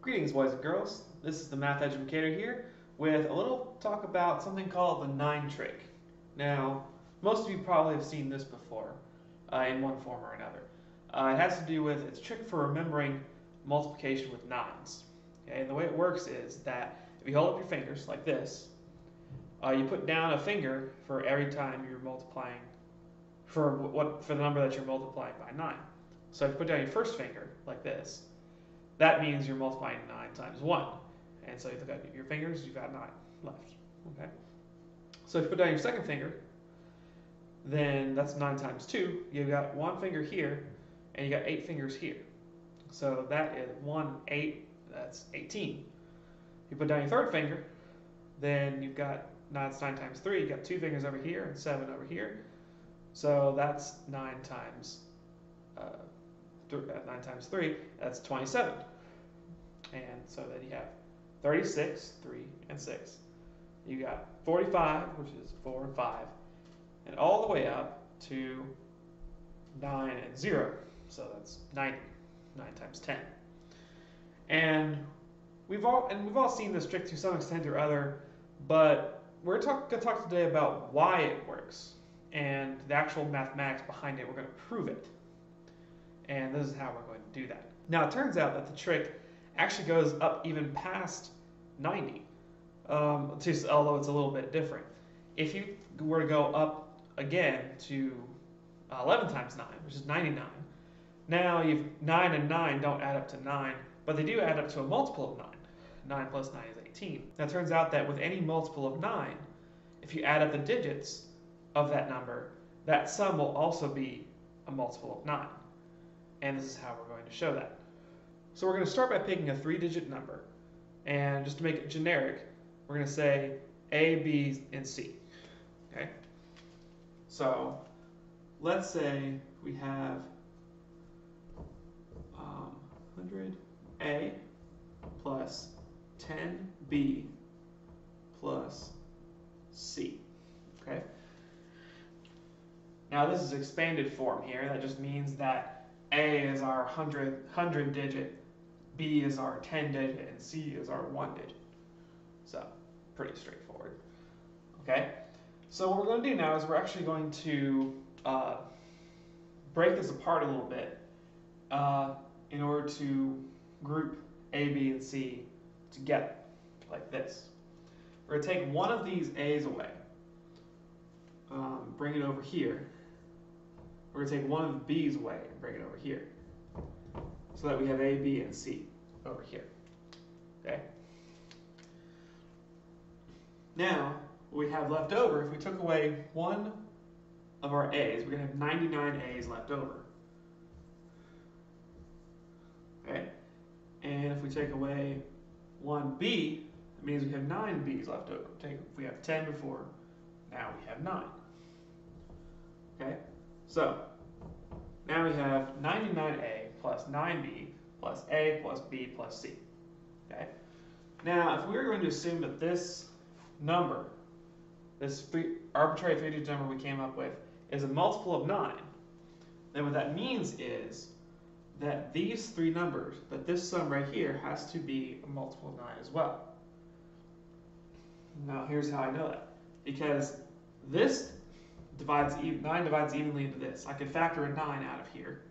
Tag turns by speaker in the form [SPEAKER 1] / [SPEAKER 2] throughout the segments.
[SPEAKER 1] Greetings, boys and girls. This is the Math Edumacator here with a little talk about something called the 9 trick. Now, most of you probably have seen this before in one form or another. It has to do with, it's a trick for remembering multiplication with 9s. Okay? And the way it works is that if you hold up your fingers like this, you put down a finger for every time you're multiplying for the number that you're multiplying by 9. So if you put down your first finger like this, that means you're multiplying 9 times 1. And so you look at your fingers, you've got 9 left. Okay. So if you put down your second finger, then that's 9 times 2. You've got 1 finger here, and you got 8 fingers here. So that is 1, 8, that's 18. If you put down your third finger, then you've got 9 times 3. You've got 2 fingers over here and 7 over here. So that's 9 times 3, that's 27. And so then you have 36, 3, and 6. You got 45, which is 4 and 5, and all the way up to 9 and 0. So that's 90, 9 times 10. And we've all seen this trick to some extent or other, but we're going to talk today about why it works and the actual mathematics behind it. We're going to prove it. And this is how we're going to do that. Now, it turns out that the trick actually goes up even past 90, although it's a little bit different. If you were to go up again to 11 times 9, which is 99, now 9 and 9 don't add up to 9, but they do add up to a multiple of 9. 9 plus 9 is 18. Now, it turns out that with any multiple of 9, if you add up the digits of that number, that sum will also be a multiple of 9. And this is how we're going to show that. So we're going to start by picking a 3-digit number. And just to make it generic, we're going to say A, B, and C. Okay? So let's say we have 100A plus 10B plus C. Okay? Now this is expanded form here. That just means that A is our 100 digit, B is our 10 digit, and C is our 1 digit. So, pretty straightforward. Okay? So what we're going to do now is we're actually going to break this apart a little bit in order to group A, B, and C together, like this. We're going to take one of these A's away, bring it over here. We're going to take one of the B's away and bring it over here, so that we have A, B, and C over here. Okay? Now, what we have left over, if we took away one of our A's, we're going to have 99 A's left over. Okay? And if we take away one B, that means we have 9 B's left over. If we have 10 before, now we have 9. Okay? So, now we have 99A plus 9B plus A plus B plus C. Okay? Now, if we were going to assume that this number, this arbitrary 3-digit number we came up with, is a multiple of 9, then what that means is that these 3 numbers, that this sum right here, has to be a multiple of 9 as well. Now, here's how I know that. Because this 9 divides evenly into this. I could factor a 9 out of here.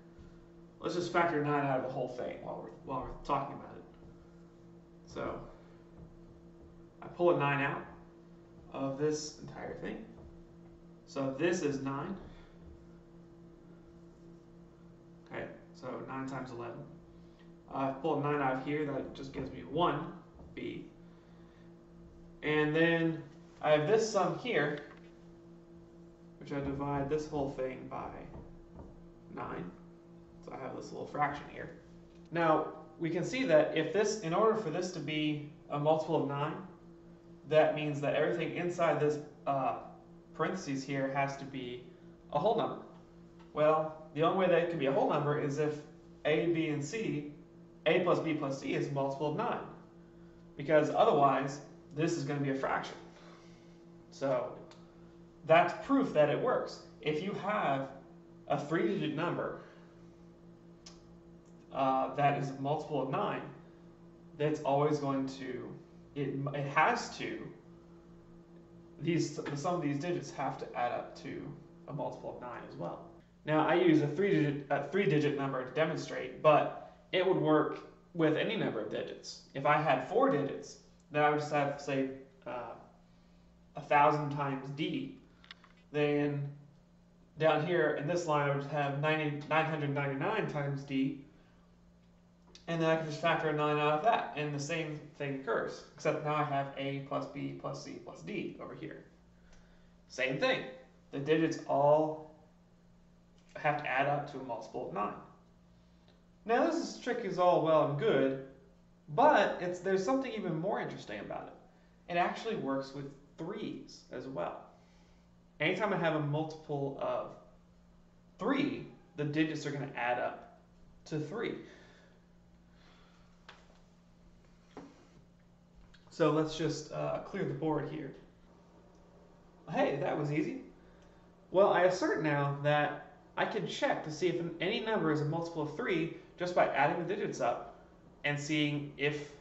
[SPEAKER 1] Let's just factor a 9 out of the whole thing while we're talking about it. So I pull a 9 out of this entire thing. So this is 9. Okay, so 9 times 11. I pull a 9 out of here. That just gives me 1b. And then I have this sum here, which I divide this whole thing by 9. So I have this little fraction here. Now, we can see that in order for this to be a multiple of 9, that means that everything inside this parentheses here has to be a whole number. Well, the only way that it can be a whole number is if A, B, and C, A plus B plus C is a multiple of 9. Because otherwise, this is going to be a fraction. So that's proof that it works. If you have a 3-digit number that is a multiple of 9, that's always going to, it has to, some of these digits have to add up to a multiple of 9 as well. Now I use a three-digit number to demonstrate, but it would work with any number of digits. If I had 4 digits, then I would just have, say, 1,000 times d. Then down here in this line, I would have 999 times d, and then I can just factor a 9 out of that, and the same thing occurs, except now I have a plus b plus c plus d over here. Same thing. The digits all have to add up to a multiple of 9. Now this trick is all well and good, but there's something even more interesting about it. It actually works with 3s as well. Anytime I have a multiple of 3, the digits are going to add up to 3. So let's just clear the board here. Hey, that was easy. Well, I assert now that I can check to see if any number is a multiple of 3 just by adding the digits up and seeing if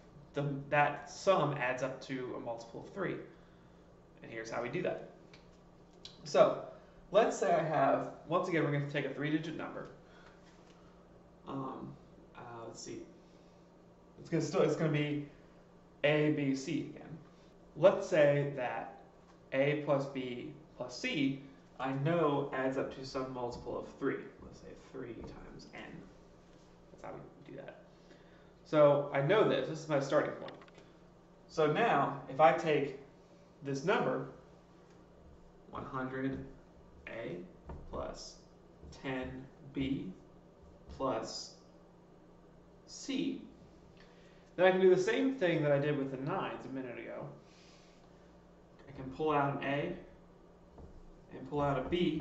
[SPEAKER 1] that sum adds up to a multiple of 3. And here's how we do that. So let's say I have, once again, we're going to take a 3-digit number. Let's see. It's going to be A, B, C again. Let's say that A plus B plus C, I know adds up to some multiple of 3. Let's say 3 times n. That's how we do that. So I know this. This is my starting point. So now, if I take this number, 100A plus 10B plus C, then I can do the same thing that I did with the 9s a minute ago. I can pull out an A and pull out a B,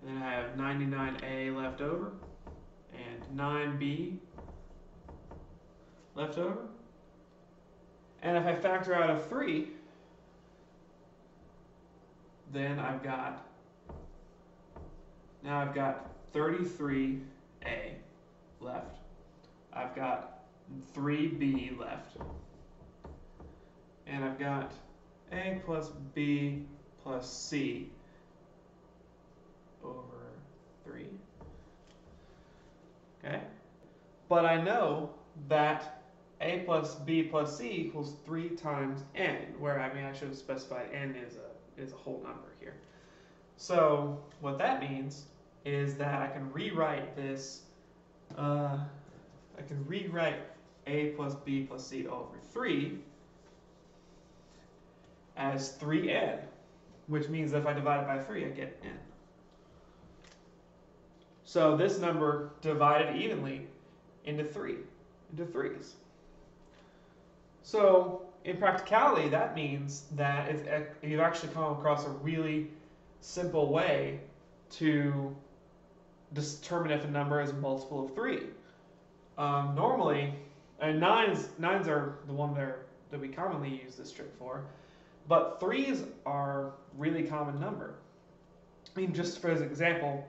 [SPEAKER 1] and then I have 99A left over and 9B left over. And if I factor out a 3, then I've got 33A left. I've got 3B left. And I've got A plus B plus C over 3. Okay? But I know that A plus B plus C equals 3 times n, where I should have specified n is a whole number here. So what that means is that I can rewrite this, I can rewrite A plus B plus C over 3 as 3n, which means that if I divide it by 3, I get n. So this number divided evenly into 3s. So in practicality, that means that you've actually come across a really simple way to determine if a number is a multiple of 3. Normally, and nines are the one that we commonly use this trick for, but 3s are a really common number. I mean, just for example,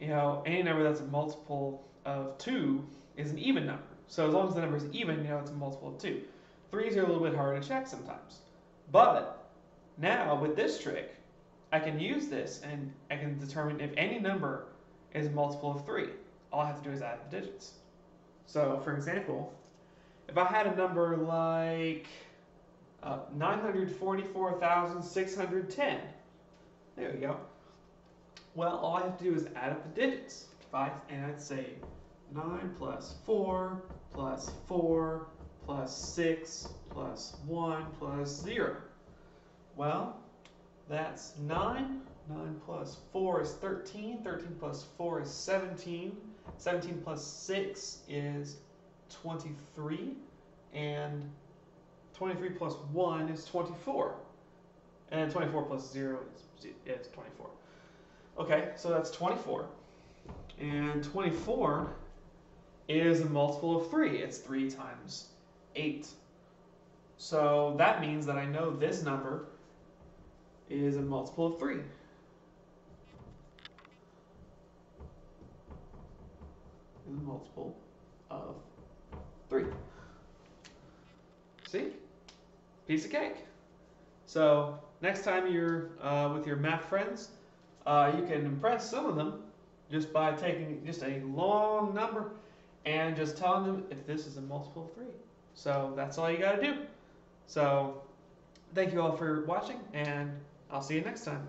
[SPEAKER 1] any number that's a multiple of 2 is an even number. So as long as the number is even, it's a multiple of 2. 3s are a little bit harder to check sometimes. But now with this trick, I can use this and I can determine if any number is a multiple of 3. All I have to do is add the digits. So for example, if I had a number like 944,610, there we go. Well, all I have to do is add up the digits. And I'd say 9 plus 4 plus 4 plus 6 plus 1 plus 0. Well, that's 9. 9 plus 4 is 13. 13 plus 4 is 17. 17 plus 6 is 23. And 23 plus 1 is 24. And 24 plus 0 is 24. Okay, so that's 24. And 24 is a multiple of 3. It's 3 times 8. So that means that I know this number is a multiple of 3. Is a multiple of 3. See? Piece of cake. So next time you're with your math friends, you can impress some of them just by taking just a long number and just telling them if this is a multiple of 3. So that's all you got to do. So thank you all for watching, and I'll see you next time.